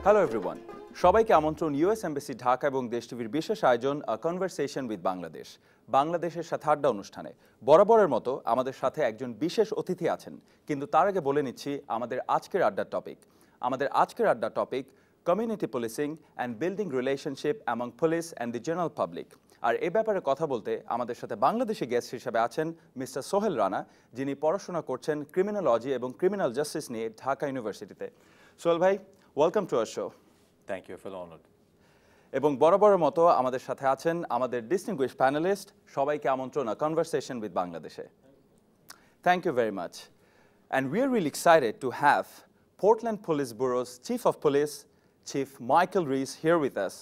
Hello everyone. সবাইকে আমন্ত্রণ US embassy Dhaka এবং দেশ টিভির বিশেষ আয়োজন আ কনভারসেশন উইথ বাংলাদেশ। বাংলাদেশের সাথে আড্ডা অনুষ্ঠানে বরাবরের মতো আমাদের সাথে একজন বিশেষ অতিথি আছেন। কিন্তু তার আগে বলে নিচ্ছি আমাদের আজকের আড্ডার টপিক। আমাদের আজকের আড্ডার topic community policing and building relationship among police and the general public. আর এ ব্যাপারে কথা বলতে আমাদের সাথে বাংলাদেশি গেস্ট হিসেবে আছেন মিস্টার সোহেল রানা, যিনি পড়াশোনা করছেন ক্রিমিনোলজি এবং ক্রিমিনাল জাস্টিস নিয়ে ঢাকা ইউনিভার্সিটিতে। সোহেল ভাই, welcome to our show. Thank you for the honor. এবং বরাবরের মতো আমাদের সাথে আছেন আমাদের ডিস্টিংগুইশড প্যানেলিস্ট। সবাইকে আমন্ত্রণ আ কনভারসেশন উইথ বাংলাদেশে। Thank you very much. And we are really excited to have Portland Police Bureau's Chief of Police, Chief Michael Reese, here with us.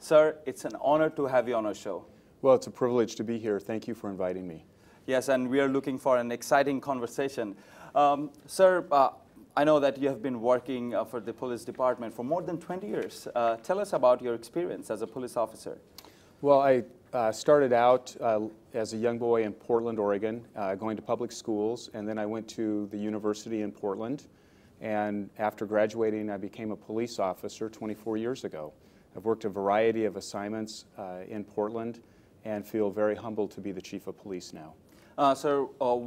Sir, it's an honor to have you on our show. Well, it's a privilege to be here. Thank you for inviting me. Yes, and we are looking for an exciting conversation. Sir, I know that you have been working for the police department for more than 20 years. Tell us about your experience as a police officer. Well, I started out as a young boy in Portland, Oregon, going to public schools, and then I went to the university in Portland. And after graduating, I became a police officer 24 years ago. I've worked a variety of assignments in Portland and feel very humbled to be the chief of police now. Sir,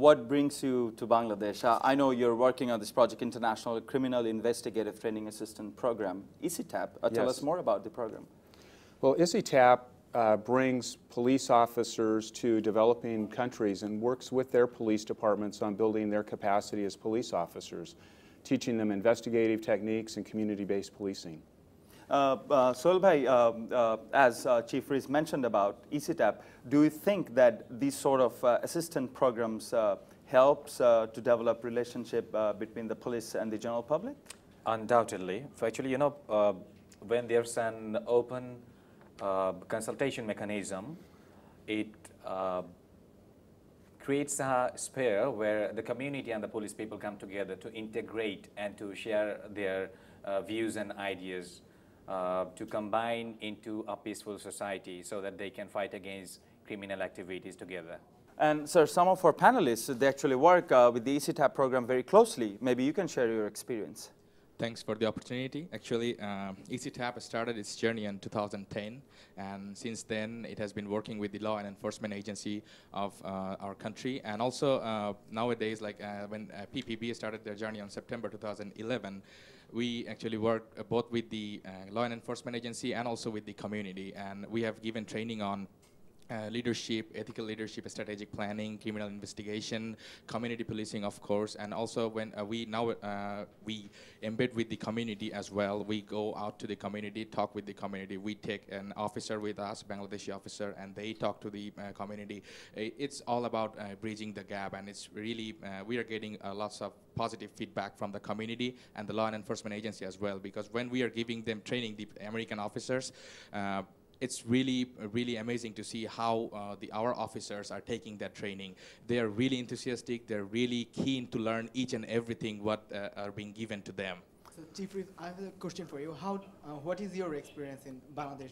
what brings you to Bangladesh? I know you're working on this project, International Criminal Investigative Training Assistant Program, ICTAP. Tell Yes. us more about the program. Well, ICTAP brings police officers to developing countries and works with their police departments on building their capacity as police officers, teaching them investigative techniques and community-based policing. Sohel bhai, as Chief Reese mentioned about ECTAP, do you think that these sort of assistant programs helps to develop relationship between the police and the general public? Undoubtedly. So actually, when there's an open consultation mechanism, it creates a sphere where the community and the police people come together to integrate and to share their views and ideas. To combine into a peaceful society so that they can fight against criminal activities together. And sir, some of our panelists, they actually work with the ECTAP program very closely. Maybe you can share your experience. Thanks for the opportunity. Actually, ECTAP started its journey in 2010, and since then it has been working with the law and enforcement agency of our country. And also nowadays, when PPB started their journey on September 2011, we actually work both with the law and enforcement agency and also with the community. And we have given training on leadership, ethical leadership, strategic planning, criminal investigation, community policing, of course, and also when we embed with the community as well. We go out to the community, talk with the community. We take an officer with us, Bangladeshi officer, and they talk to the community. It's all about bridging the gap, and it's really we are getting lots of positive feedback from the community and the law and enforcement agency as well. Because when we are giving them training, the American officers. It's really amazing to see how our officers are taking that training. They are really enthusiastic. They're really keen to learn each and everything what are being given to them. So, Chief Reese, I have a question for you. What is your experience in Bangladesh?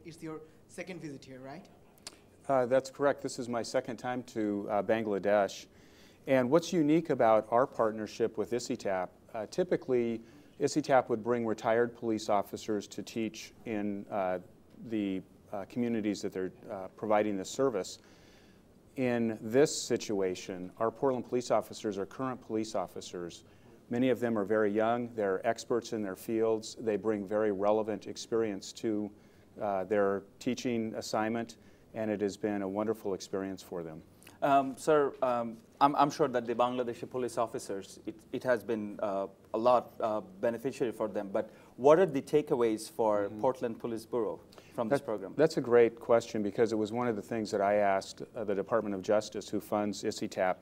It's your second visit here, right? That's correct. This is my second time to Bangladesh. And what's unique about our partnership with ICTAP, typically ICTAP would bring retired police officers to teach in the communities that they're providing this service. In this situation, our Portland police officers are current police officers. Many of them are very young. They're experts in their fields. They bring very relevant experience to their teaching assignment, and it has been a wonderful experience for them. Sir, I'm sure that the Bangladeshi police officers, it has been a lot beneficiary for them, but what are the takeaways for Portland Police Bureau from this program? That's a great question because it was one of the things that I asked the Department of Justice, who funds ICTAP,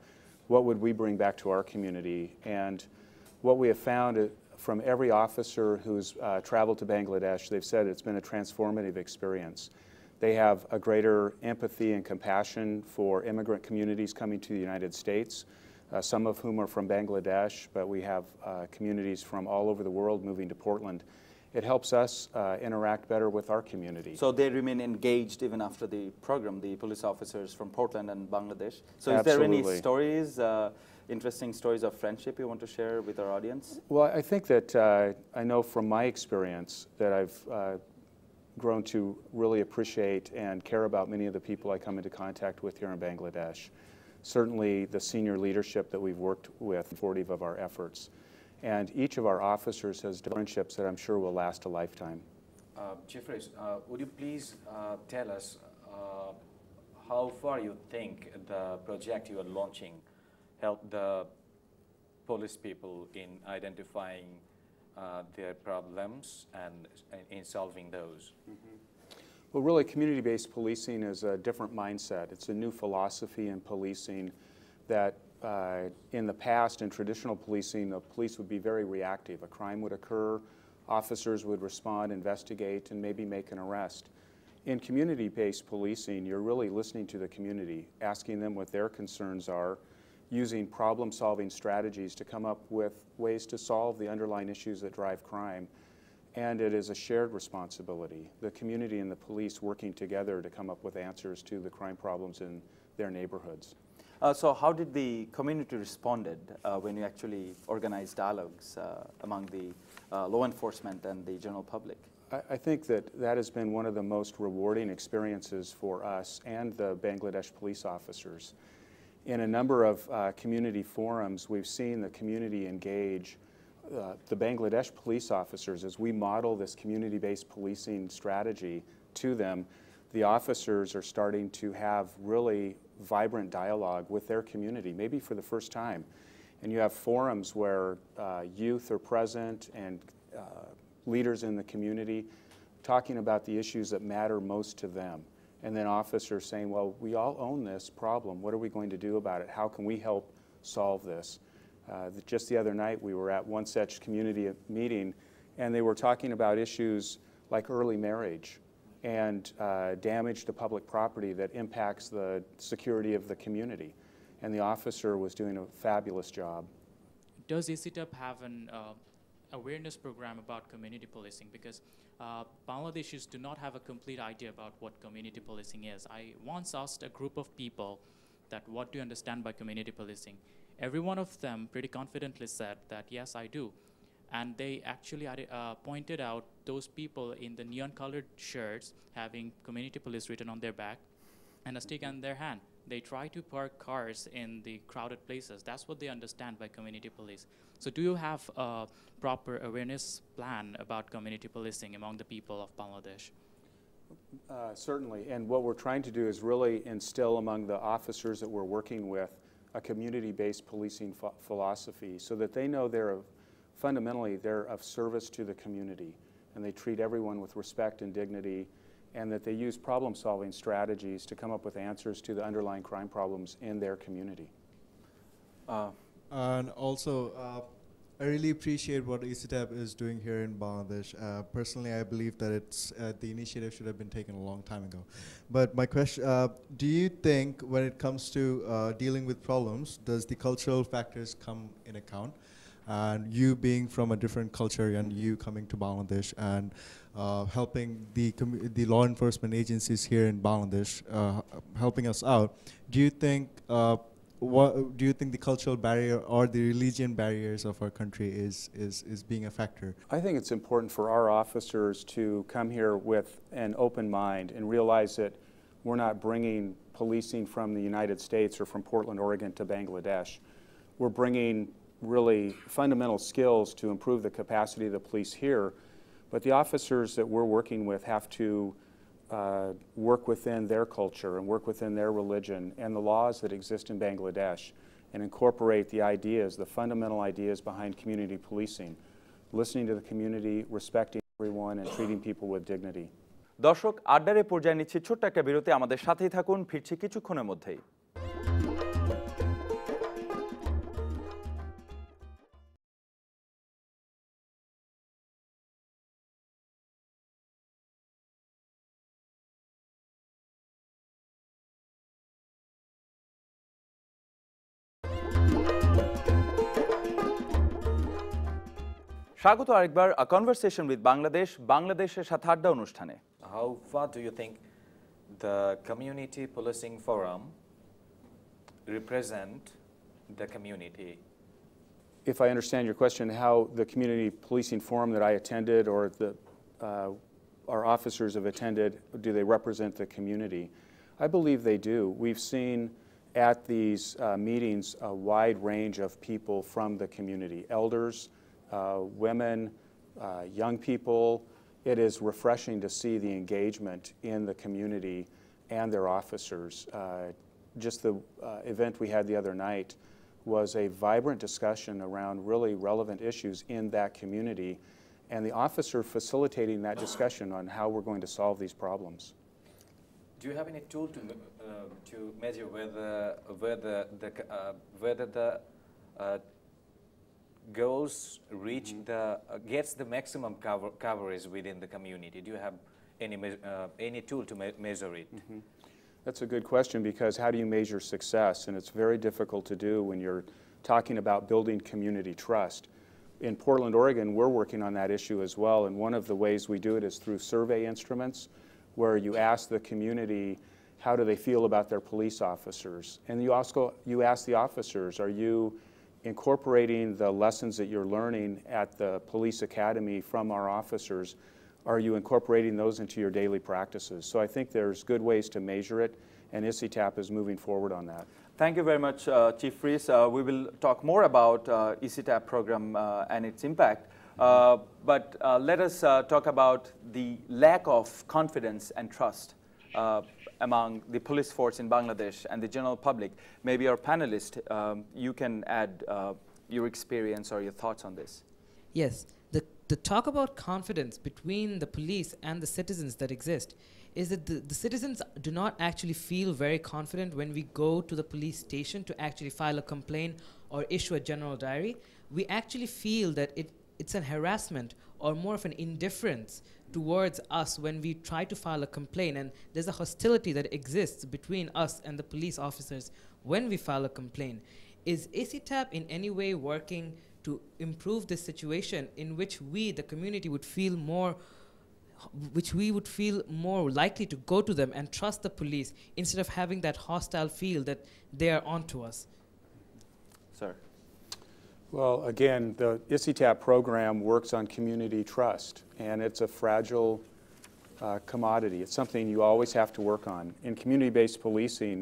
what would we bring back to our community? And what we have found from every officer who's traveled to Bangladesh, they've said it's been a transformative experience. They have a greater empathy and compassion for immigrant communities coming to the United States, some of whom are from Bangladesh, but we have communities from all over the world moving to Portland. It helps us interact better with our community. So they remain engaged even after the program, the police officers from Portland and Bangladesh. So is there Absolutely. any stories, interesting stories of friendship you want to share with our audience? Well, I think that I know from my experience that I've grown to really appreciate and care about many of the people I come into contact with here in Bangladesh. Certainly the senior leadership that we've worked with, supportive of our efforts. And each of our officers has friendships that I'm sure will last a lifetime. Jeffries, would you please tell us how far you think the project you are launching help the police people in identifying their problems and in solving those? Well, really, community-based policing is a different mindset. It's a new philosophy in policing that in the past, in traditional policing, the police would be very reactive. A crime would occur, officers would respond, investigate, and maybe make an arrest. In community-based policing, you're really listening to the community, asking them what their concerns are, using problem-solving strategies to come up with ways to solve the underlying issues that drive crime. And it is a shared responsibility, the community and the police working together to come up with answers to the crime problems in their neighborhoods. So how did the community responded when you actually organized dialogues among the law enforcement and the general public? I think that that has been one of the most rewarding experiences for us and the Bangladesh police officers. In a number of community forums, we've seen the community engage the Bangladesh police officers. As we model this community-based policing strategy to them, the officers are starting to have really vibrant dialogue with their community, maybe for the first time. And you have forums where youth are present and leaders in the community talking about the issues that matter most to them. And then officers saying, well, we all own this problem. What are we going to do about it? How can we help solve this? Just the other night, we were at one such community meeting, and they were talking about issues like early marriage and damage to public property that impacts the security of the community. And the officer was doing a fabulous job. Does ECTAP have an awareness program about community policing? Because Bangladeshis do not have a complete idea about what community policing is. I once asked a group of people that what do you understand by community policing? Every one of them pretty confidently said that, yes, I do. And they actually pointed out those people in the neon-colored shirts having community police written on their back and a stick in their hand. They try to park cars in the crowded places. That's what they understand by community police. So do you have a proper awareness plan about community policing among the people of Bangladesh? Certainly, and what we're trying to do is really instill among the officers that we're working with a community-based policing philosophy so that they know fundamentally they're of service to the community and they treat everyone with respect and dignity, and that they use problem-solving strategies to come up with answers to the underlying crime problems in their community. And also, I really appreciate what ECTAP is doing here in Bangladesh. Personally, I believe that the initiative should have been taken a long time ago. But my question, do you think when it comes to dealing with problems, does the cultural factors come in account? And you being from a different culture and you coming to Bangladesh and helping the law enforcement agencies here in Bangladesh, helping us out, do you think do you think the cultural barrier or the religion barriers of our country is being a factor? I think it's important for our officers to come here with an open mind and realize that we're not bringing policing from the United States or from Portland, Oregon to Bangladesh. We're bringing really fundamental skills to improve the capacity of the police here, but the officers that we're working with have to work within their culture and work within their religion and the laws that exist in Bangladesh and incorporate the ideas, the fundamental ideas behind community policing, listening to the community, respecting everyone, and treating people with dignity. দর্শক আড্ডারে পর্যায়ে নিচ্ছি ছোট্ট একটা বিরতি, আমাদের সাথেই থাকুন, ফিরছি কিছুক্ষণের মধ্যেই। স্বাগত আরেকবার আ কনভারসেশন উইথ বাংলাদেশ, বাংলাদেশের সাথে আড্ডা অনুষ্ঠানে। How far do you think the Community Policing Forum represent the community? If I understand your question, how the community policing forum that I attended or our officers have attended, do they represent the community? I believe they do. We've seen at these meetings a wide range of people from the community, elders, women, young people. It is refreshing to see the engagement in the community and their officers. Just the event we had the other night was a vibrant discussion around really relevant issues in that community, and the officer facilitating that discussion on how we're going to solve these problems. Do you have any tool to measure whether the goals reach gets the maximum coverage within the community? Do you have any tool to measure it? That's a good question, because how do you measure success? And it's very difficult to do when you're talking about building community trust. In Portland, Oregon, we're working on that issue as well, and one of the ways we do it is through survey instruments, where you ask the community how do they feel about their police officers. And you ask the officers, are you incorporating the lessons that you're learning at the police academy from our officers? Are you incorporating those into your daily practices? So I think there's good ways to measure it, and ICITAP is moving forward on that. Thank you very much, Chief Reese. We will talk more about ICITAP program and its impact. But let us talk about the lack of confidence and trust among the police force in Bangladesh and the general public. Maybe our panelist, you can add your experience or your thoughts on this. Yes, the talk about confidence between the police and the citizens that exist is that the citizens do not actually feel very confident when we go to the police station to actually file a complaint or issue a general diary. We actually feel that it's an harassment or more of an indifference towards us when we try to file a complaint, and there's a hostility that exists between us and the police officers when we file a complaint. Is ICITAP in any way working to improve this situation in which we, the community, would feel more likely to go to them and trust the police instead of having that hostile feel that they are onto us? Sir. Well, again, the ICITAP program works on community trust, and it's a fragile commodity. It's something you always have to work on. In community-based policing,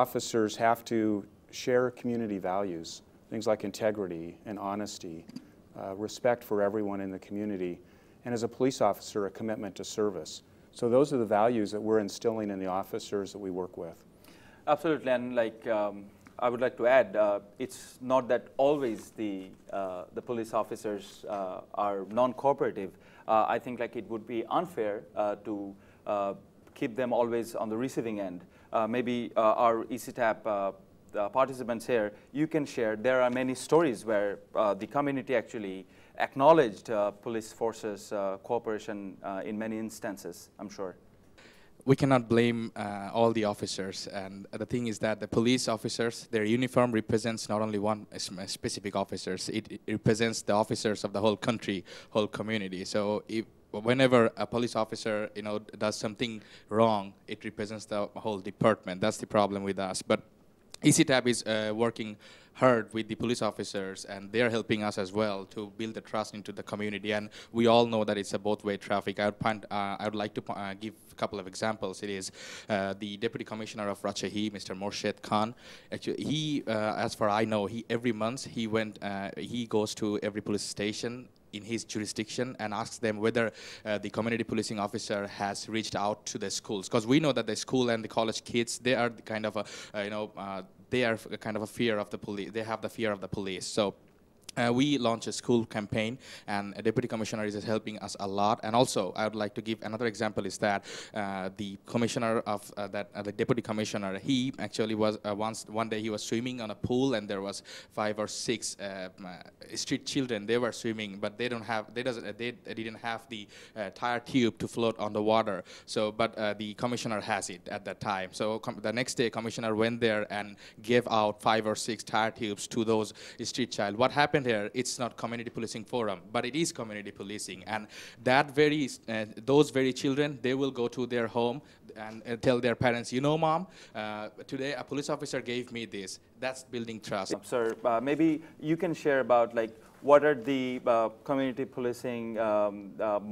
officers have to share community values, things like integrity and honesty, respect for everyone in the community, and as a police officer, a commitment to service. So those are the values that we're instilling in the officers that we work with. Absolutely, and I would like to add, it's not that always the police officers are non-cooperative. I think it would be unfair to keep them always on the receiving end. Maybe our ICITAP participants here, you can share. There are many stories where the community actually acknowledged police forces' cooperation in many instances, I'm sure. We cannot blame all the officers, and the thing is that the police officers, their uniform represents not only one specific officers, it represents the officers of the whole country, whole community. So whenever a police officer does something wrong, it represents the whole department. That's the problem with us. But ICITAP is working hard with the police officers, and they're helping us as well to build the trust into the community. And we all know that it's a both-way traffic. I would like to give a couple of examples. It is the Deputy Commissioner of Rajshahi, Mr. Morshed Khan. Actually, he, as far I know, every month he goes to every police station in his jurisdiction and asks them whether the community policing officer has reached out to the schools, because we know that the school and the college kids, they are kind of they are kind of a fear of the police. They have the fear of the police. So we launched a school campaign, and a deputy commissioner is helping us a lot. And also, I would like to give another example is that the commissioner of the deputy commissioner, he actually was one day he was swimming on a pool, and there was 5 or 6 street children. They were swimming, but they didn't have the tire tube to float on the water. So, but the commissioner has it at that time. So the next day, commissioner went there and gave out 5 or 6 tire tubes to those street child. What happened here, it's not community policing forum, but it is community policing. And that those very children, they will go to their home and tell their parents, you know, mom, today a police officer gave me this. That's building trust. Sir, maybe you can share about like what are the community policing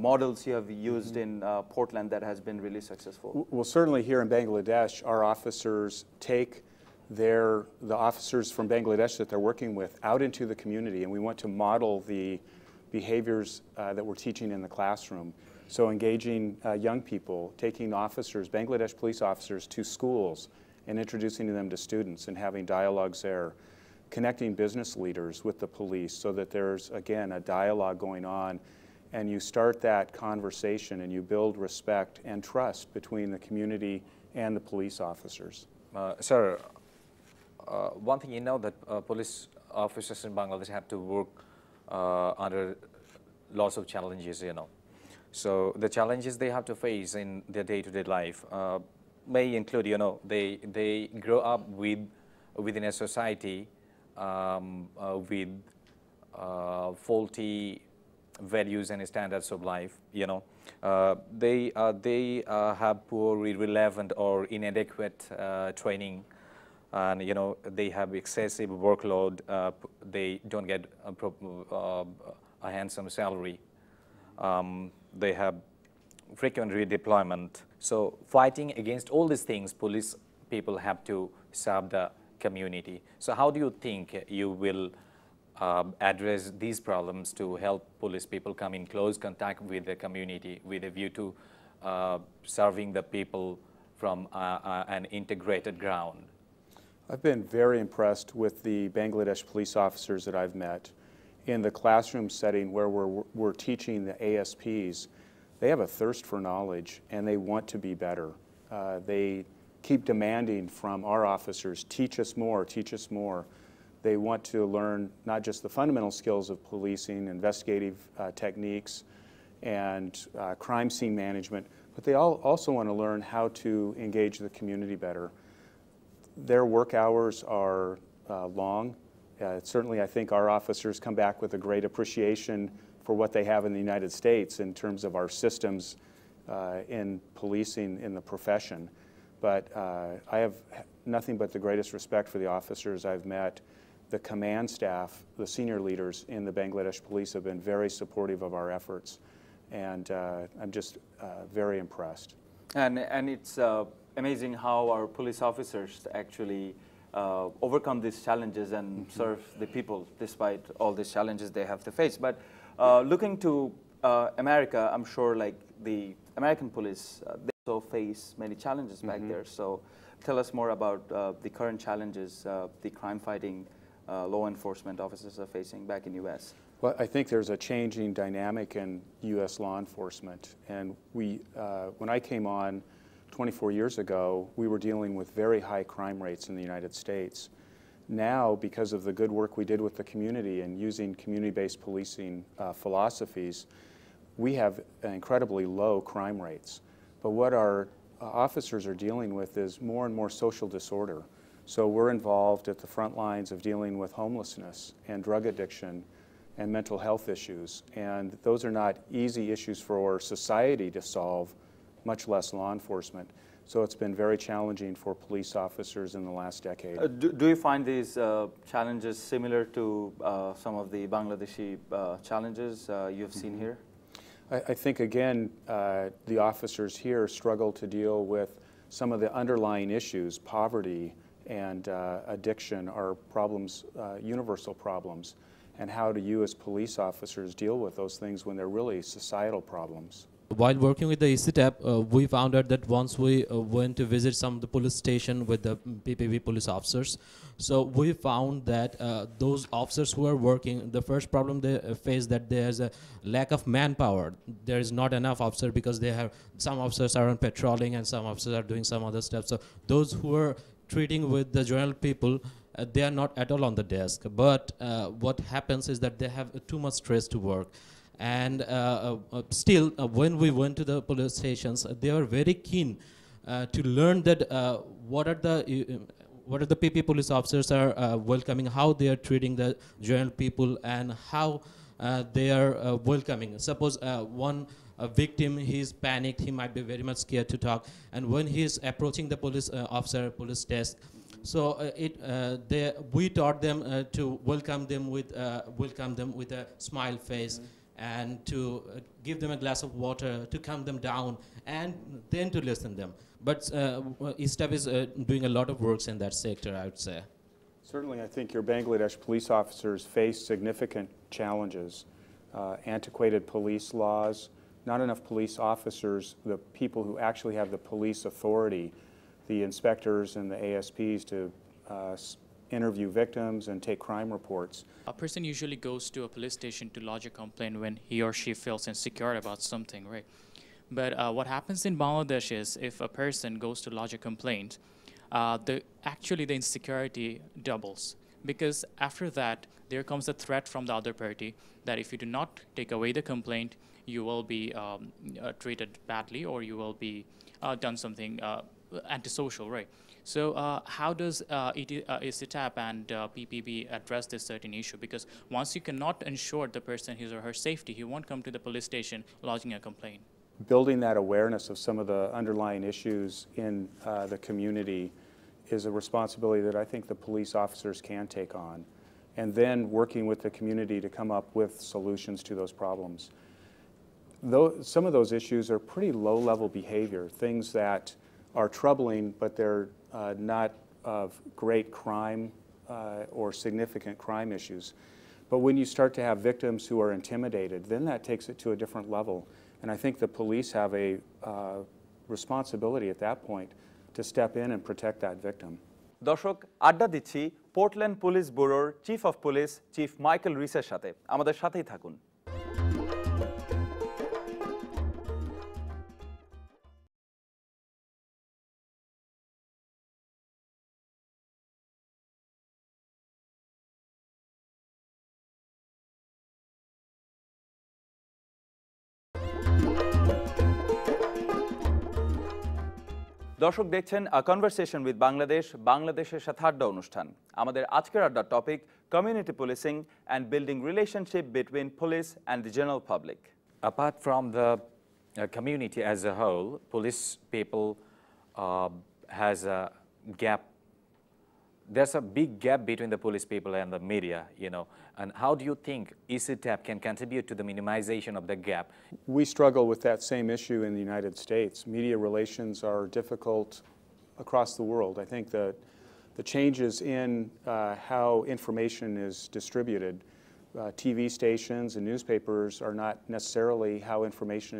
models you have used in Portland that has been really successful? Well, certainly here in Bangladesh, our officers take the officers from Bangladesh that they're working with out into the community, and we want to model the behaviors that we're teaching in the classroom. So engaging young people, taking officers, Bangladesh police officers, to schools and introducing them to students and having dialogues there, connecting business leaders with the police so that there's, again, a dialogue going on, and you start that conversation and you build respect and trust between the community and the police officers. Sir, one thing you know that police officers in Bangladesh have to work under lots of challenges, you know. So the challenges they have to face in their day-to-day life may include, you know, they grow up within a society with faulty values and standards of life, you know. They have poor, irrelevant or inadequate training, and you know they have excessive workload. They don't get a handsome salary. They have frequent redeployment. So fighting against all these things, police people have to serve the community. So how do you think you will address these problems to help police people come in close contact with the community with a view to serving the people from an integrated ground? I've been very impressed with the Bangladesh police officers that I've met. In the classroom setting where we're teaching the ASPs, they have a thirst for knowledge and they want to be better. They keep demanding from our officers, teach us more, teach us more. They want to learn not just the fundamental skills of policing, investigative techniques, and crime scene management, but they also want to learn how to engage the community better. Their work hours are long. Certainly, I think our officers come back with a great appreciation for what they have in the United States in terms of our systems in policing in the profession. But I have nothing but the greatest respect for the officers I've met. The command staff, the senior leaders in the Bangladesh police have been very supportive of our efforts, and I'm just very impressed. And it's amazing how our police officers actually overcome these challenges and serve the people despite all these challenges they have to face. But looking to America, I'm sure like the American police, they also face many challenges back there. So tell us more about the current challenges the crime-fighting law enforcement officers are facing back in U.S. Well, I think there's a changing dynamic in U.S. law enforcement. And when I came on 24 years ago, we were dealing with very high crime rates in the United States. Now, because of the good work we did with the community and using community-based policing philosophies, we have incredibly low crime rates. But what our officers are dealing with is more and more social disorder. So we're involved at the front lines of dealing with homelessness and drug addiction and mental health issues. And those are not easy issues for society to solve, much less law enforcement. So it's been very challenging for police officers in the last decade. Do you find these challenges similar to some of the Bangladeshi challenges you've seen here? I think, again, the officers here struggle to deal with some of the underlying issues. Poverty and addiction are problems, universal problems. And how do you as police officers deal with those things when they're really societal problems? While working with the ECTAP, we found out that once we went to visit some of the police station with the PPV police officers, so we found that those officers who are working, the first problem they face that there's a lack of manpower. There is not enough officers because they have some officers are on patrolling and some officers are doing some other stuff. So those who are treating with the general people, they are not at all on the desk. But what happens is that they have too much stress to work. And still, when we went to the police stations, they were very keen to learn that what are the what are the PP police officers are welcoming, how they are treating the general people, and how they are welcoming. Suppose one victim, he's panicked, he might be very much scared to talk, and when he's approaching the police officer, police desk, so we taught them to welcome them with a smile face, and to give them a glass of water, to calm them down, and then to listen them. But ISTAB is doing a lot of works in that sector, I would say. Certainly, I think your Bangladesh police officers face significant challenges. Antiquated police laws, not enough police officers, the people who actually have the police authority, the inspectors and the ASPs to interview victims and take crime reports. A person usually goes to a police station to lodge a complaint when he or she feels insecure about something, right? But what happens in Bangladesh is if a person goes to lodge a complaint, actually the insecurity doubles, because after that there comes a threat from the other party that if you do not take away the complaint, you will be treated badly, or you will be done something antisocial, right? So how does ISTAB and PPB address this certain issue? Because once you cannot ensure the person his or her safety, he won't come to the police station lodging a complaint. Building that awareness of some of the underlying issues in the community is a responsibility that I think the police officers can take on, and then working with the community to come up with solutions to those problems. Though some of those issues are pretty low-level behavior, things that are troubling, but they're not of great crime or significant crime issues. But when you start to have victims who are intimidated, then that takes it to a different level. And I think the police have a responsibility at that point to step in and protect that victim. দর্শক, আড্ডা দিচ্ছি Portland police ব্যুরোর chief of police chief Michael রিসের সাথে। আমাদের সাথেই থাকুন। দর্শক দেখছেন আ কনভারসেশন উইথ বাংলাদেশ, বাংলাদেশের সাথে আড্ডা অনুষ্ঠান। আমাদের আজকের আড্ডার topic community policing and building relationship between police and the general public. Apart from the community as a whole, police people has a gap. There's a big gap between the police people and the media, you know. And how do you think ISTAB can contribute to the minimization of the gap? We struggle with that same issue in the United States. Media relations are difficult across the world. I think that the changes in how information is distributed, TV stations and newspapers are not necessarily how information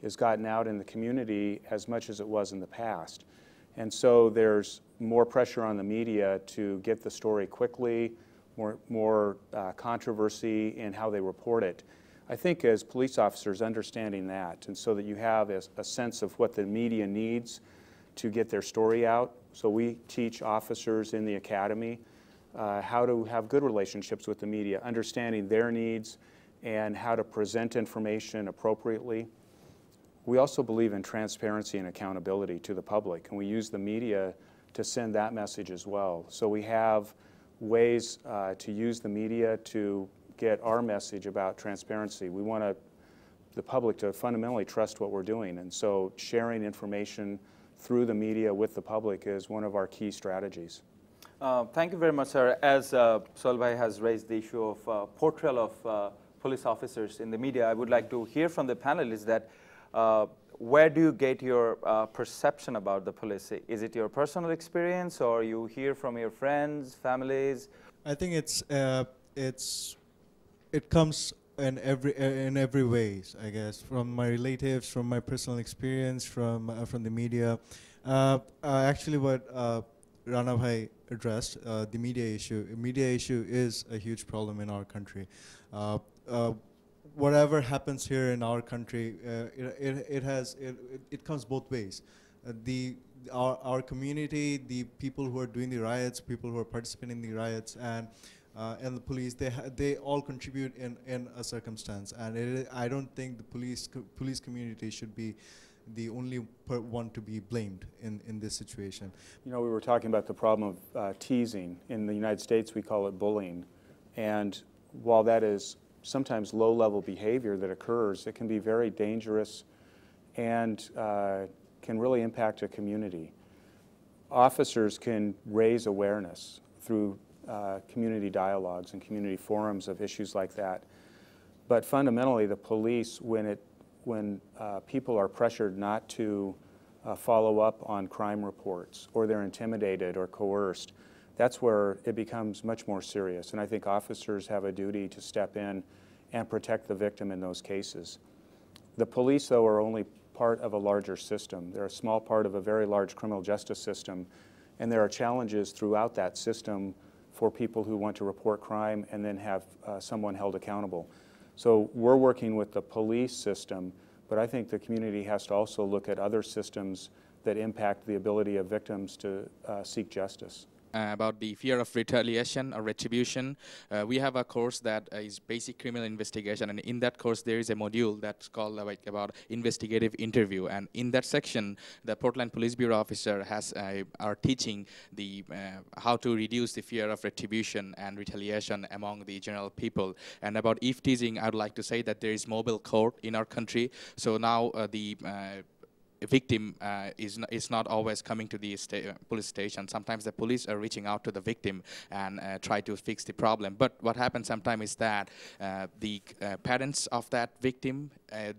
is gotten out in the community as much as it was in the past. And so there's more pressure on the media to get the story quickly, more controversy in how they report it. I think as police officers, understanding that, and so that you have a sense of what the media needs to get their story out. So we teach officers in the academy how to have good relationships with the media, understanding their needs and how to present information appropriately. We also believe in transparency and accountability to the public, and we use the media to send that message as well. So we have ways to use the media to get our message about transparency. We want the public to fundamentally trust what we're doing, and so sharing information through the media with the public is one of our key strategies. Thank you very much, sir. As Sohail bhai has raised the issue of portrayal of police officers in the media, I would like to hear from the panelists that where do you get your perception about the police? Is it your personal experience, or you hear from your friends, families? I think it comes in every ways, I guess, from my relatives, from my personal experience, from the media. Actually, what Rana bhai addressed, the media issue. Media issue is a huge problem in our country. Whatever happens here in our country, it comes both ways. Our community, the people who are doing the riots, people who are participating in the riots, and the police, they all contribute in a circumstance. And I don't think the police community should be the only one to be blamed in this situation. You know, we were talking about the problem of teasing. In the United States, we call it bullying. And while that is sometimes low-level behavior that occurs, it can be very dangerous and can really impact a community. Officers can raise awareness through community dialogues and community forums of issues like that. But fundamentally, the police, when people are pressured not to follow up on crime reports, or they're intimidated or coerced, that's where it becomes much more serious. And I think officers have a duty to step in and protect the victim in those cases. The police, though, are only part of a larger system. They're a small part of a very large criminal justice system, and there are challenges throughout that system for people who want to report crime and then have someone held accountable. So we're working with the police system, but I think the community has to also look at other systems that impact the ability of victims to seek justice. About the fear of retaliation or retribution. We have a course that is basic criminal investigation, and in that course there is a module that's called about investigative interview, and in that section the Portland Police Bureau officer are teaching the how to reduce the fear of retribution and retaliation among the general people. And about eve-teasing, I would like to say that there is mobile court in our country, so now the victim is not always coming to the police station. Sometimes the police are reaching out to the victim and try to fix the problem. But what happens sometimes is that the parents of that victim,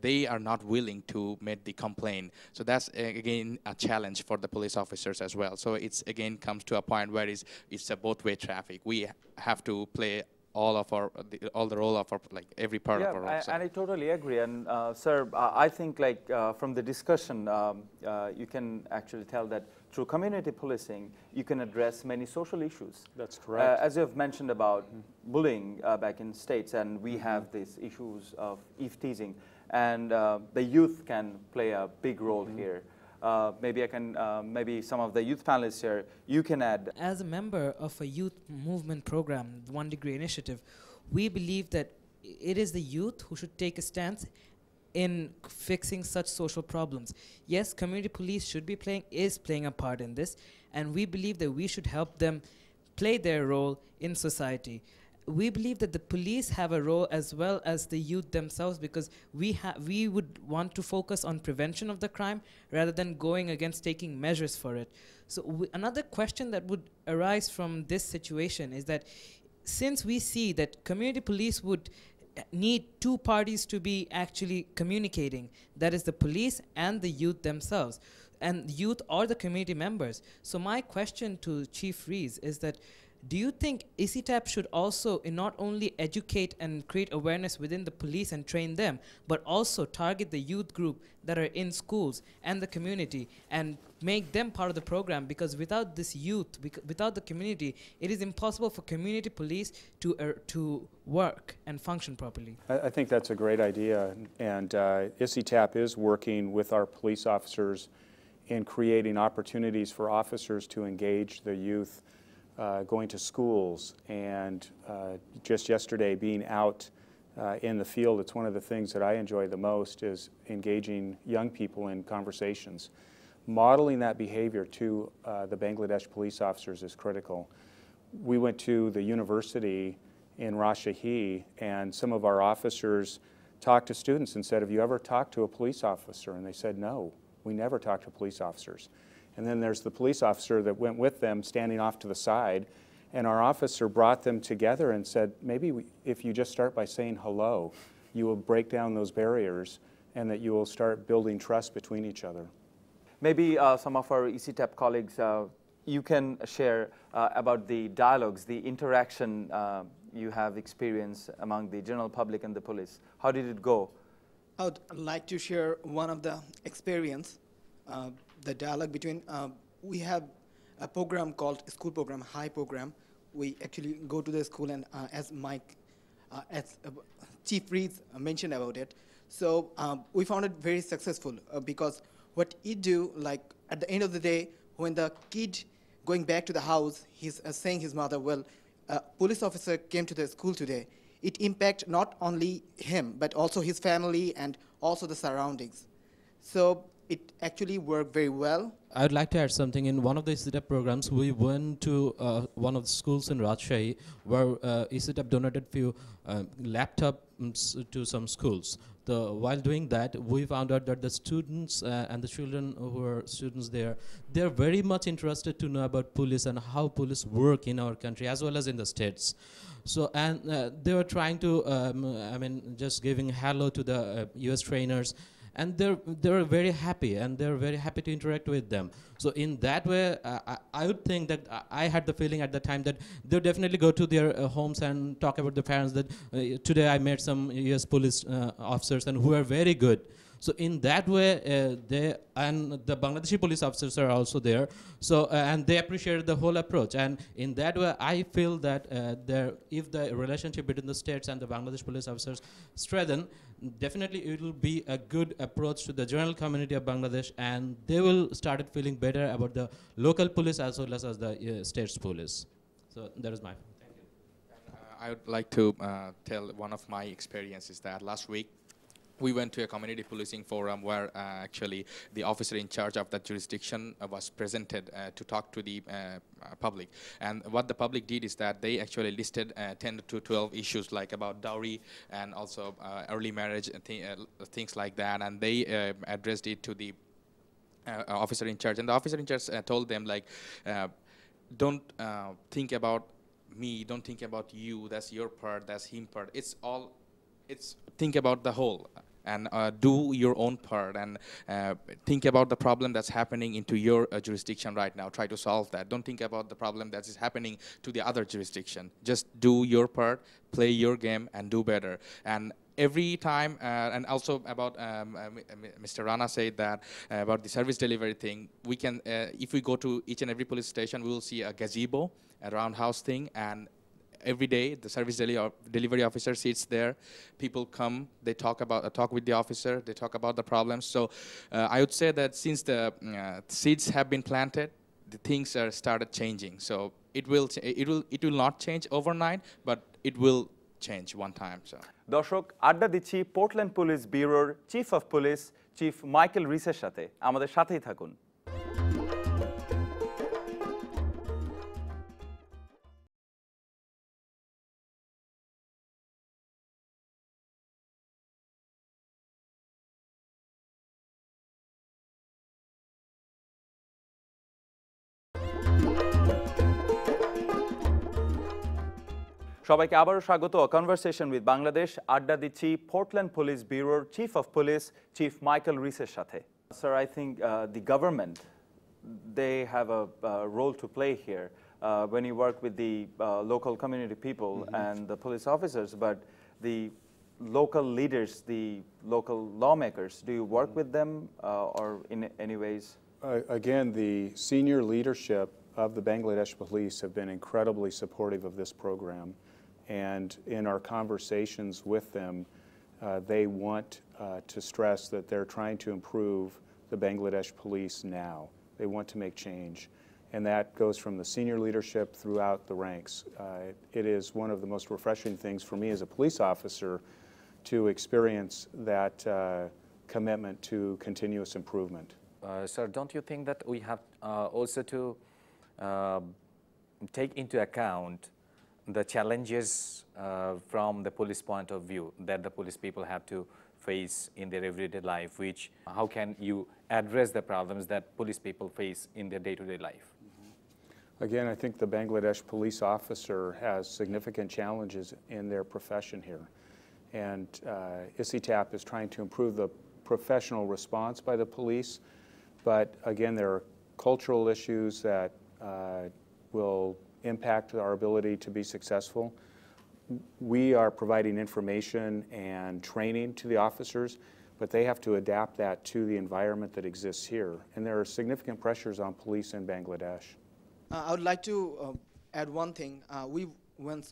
they are not willing to make the complaint. So that's again a challenge for the police officers as well. So it's again comes to a point where it's a both-way traffic. We have to play all the role of our, like every part of our role. And I totally agree. And sir, I think like from the discussion, you can actually tell that through community policing, you can address many social issues. That's correct. As you have mentioned about bullying back in States, and we have these issues of eve-teasing, and the youth can play a big role here. Maybe some of the youth panelists here, you can add. As a member of a youth movement program, the 1 Degree Initiative, we believe that it is the youth who should take a stance in fixing such social problems. Yes, community police is playing a part in this, and we believe that we should help them play their role in society. We believe that the police have a role as well as the youth themselves, because we would want to focus on prevention of the crime rather than going against taking measures for it. So another question that would arise from this situation is that since we see that community police would need two parties to be actually communicating, that is the police and the youth themselves, and youth or the community members. So my question to Chief Reese is that, do you think ECTAP should also not only educate and create awareness within the police and train them, but also target the youth group that are in schools and the community and make them part of the program? Because without this youth, without the community, it is impossible for community police to work and function properly. I think that's a great idea, and ECTAP is working with our police officers in creating opportunities for officers to engage the youth, going to schools, and just yesterday being out in the field. It's one of the things that I enjoy the most, is engaging young people in conversations. Modeling that behavior to the Bangladesh police officers is critical. We went to the university in Rajshahi, and some of our officers talked to students and said, "Have you ever talked to a police officer?" And they said, "No, we never talked to police officers." And then there's the police officer that went with them, standing off to the side, and our officer brought them together and said, maybe if you just start by saying hello, you will break down those barriers, and that you will start building trust between each other. Maybe some of our ECTAP colleagues, you can share about the dialogues, the interaction you have experienced among the general public and the police. How did it go? I would like to share one of the experience. The dialogue between, we have a program called school program, high program. We actually go to the school, and as Chief Reese mentioned about it. So we found it very successful because what it do, like at the end of the day, when the kid going back to the house, he's saying his mother, well, police officer came to the school today. It impact not only him, but also his family and also the surroundings. So it actually worked very well. I would like to add something. In one of the ECTAP programs, we went to one of the schools in Rajshahi where ECTAP donated few laptops to some schools. While doing that, we found out that the students and the children who are students there, they're very much interested to know about police and how police work in our country as well as in the states. So, and they were trying to, just giving hello to the US trainers, and they're very happy, and they're very happy to interact with them. So in that way, I would think that I had the feeling at the time that they'll definitely go to their homes and talk about the parents that today I met some US police officers and who are very good. So in that way, they and the Bangladeshi police officers are also there. So and they appreciated the whole approach. And in that way, I feel that if the relationship between the states and the Bangladesh police officers strengthen, definitely it will be a good approach to the general community of Bangladesh, and they will start feeling better about the local police as well as the state's police. So that is my. Thank you. I would like to tell one of my experiences that last week we went to a community policing forum where actually the officer in charge of that jurisdiction was presented to talk to the public. And what the public did is that they actually listed 10 to 12 issues like about dowry and also early marriage and things like that. And they addressed it to the officer in charge. And the officer in charge told them like, don't think about me, don't think about you, that's your part, that's him part. It's think about the whole and do your own part and think about the problem that's happening into your jurisdiction right now. Try to solve that. Don't think about the problem that is happening to the other jurisdiction. Just do your part, play your game, and do better. And every time, and also about Mr. Rana said that about the service delivery thing, we can, if we go to each and every police station, we will see a gazebo, a roundhouse thing, and every day the service delivery officer sits there. People come, they talk with the officer, they talk about the problems. So I would say that since the seeds have been planted, the things are started changing. So it will not change overnight, but it will change one time. So দর্শক আড্ডা দিচ্ছি Portland police ব্যুরোর chief of police chief Michael রিসের সাথে আমাদের সাথেই থাকুন সবাইকে আবারও স্বাগত কনভারসেশন উইথ বাংলাদেশ আড্ডা দিচ্ছি পোর্টল্যান্ড পুলিশ ব্যুরোর chief of police chief Michael রিসের সাথে sir I think the government they have a role to play here when you work with the local community people and the police officers, but the local leaders, the local lawmakers, do you work with them or in any ways? Again, the senior leadership of the Bangladesh police have been incredibly supportive of this program. And in our conversations with them, they want to stress that they're trying to improve the Bangladesh police now. They want to make change. And that goes from the senior leadership throughout the ranks. It is one of the most refreshing things for me as a police officer to experience that commitment to continuous improvement. Sir, don't you think that we have also to take into account the challenges from the police point of view that the police people have to face in their everyday life, which how can you address the problems that police people face in their day-to-day life? Again, I think the Bangladesh police officer has significant challenges in their profession here. And ICTAP is trying to improve the professional response by the police. But again, there are cultural issues that will impact our ability to be successful. We are providing information and training to the officers, but they have to adapt that to the environment that exists here. And there are significant pressures on police in Bangladesh. I would like to add one thing. We once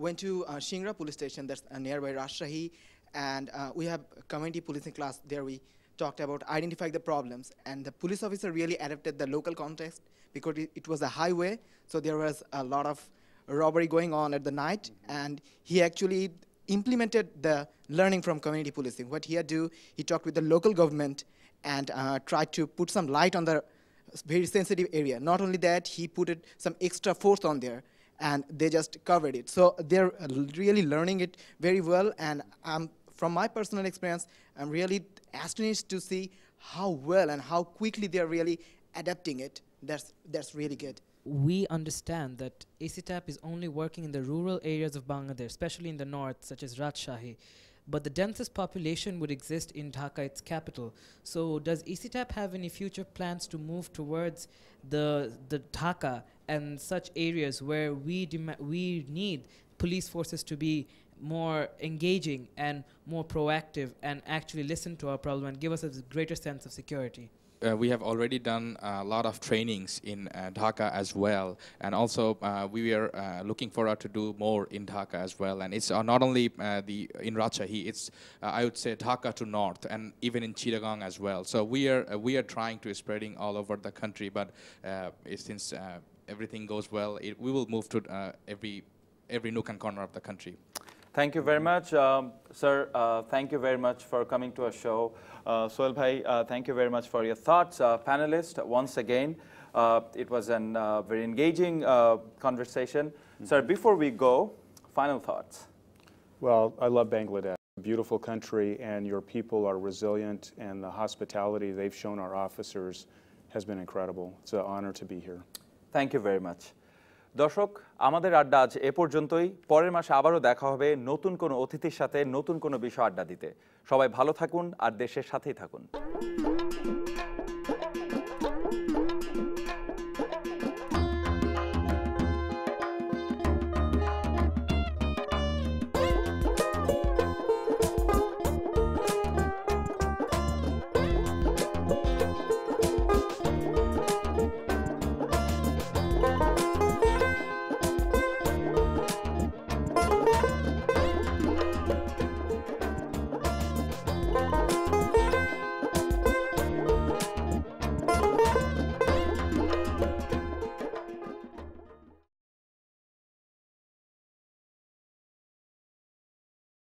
went to Shingra police station that's nearby Rajshahi, and we have community policing class there. We talked about identifying the problems, and the police officer really adapted the local context because it was a highway, so there was a lot of robbery going on at the night, and he actually implemented the learning from community policing. What he had to do, he talked with the local government and tried to put some light on the very sensitive area. Not only that, he put some extra force on there, and they just covered it. So they're really learning it very well, and from my personal experience, I'm really astonished to see how well and how quickly they're really adapting it. That's really good. We understand that ACTAP is only working in the rural areas of Bangladesh, especially in the north, such as Rajshahi. But the densest population would exist in Dhaka, its capital. So does ACTAP have any future plans to move towards the Dhaka and such areas where we need police forces to be more engaging and more proactive and actually listen to our problem and give us a greater sense of security? We have already done a lot of trainings in Dhaka as well, and also we are looking forward to do more in Dhaka as well. And it's not only in Rajshahi, it's I would say Dhaka to north, and even in Chittagong as well. So we are trying to spreading all over the country, but since everything goes well, we will move to every nook and corner of the country. Thank you very much, sir. Thank you very much for coming to our show. Sohail bhai, thank you very much for your thoughts. Panelists, once again, it was a very engaging conversation. Sir, before we go, final thoughts. Well, I love Bangladesh, a beautiful country, and your people are resilient, and the hospitality they've shown our officers has been incredible. It's an honor to be here. Thank you very much. দর্শক, আমাদের আড্ডা আজ এ পর্যন্তই। পরের মাসে আবারও দেখা হবে নতুন কোনো অতিথির সাথে নতুন কোনো বিষয় আড্ডা দিতে। সবাই ভালো থাকুন আর দেশের সাথেই থাকুন।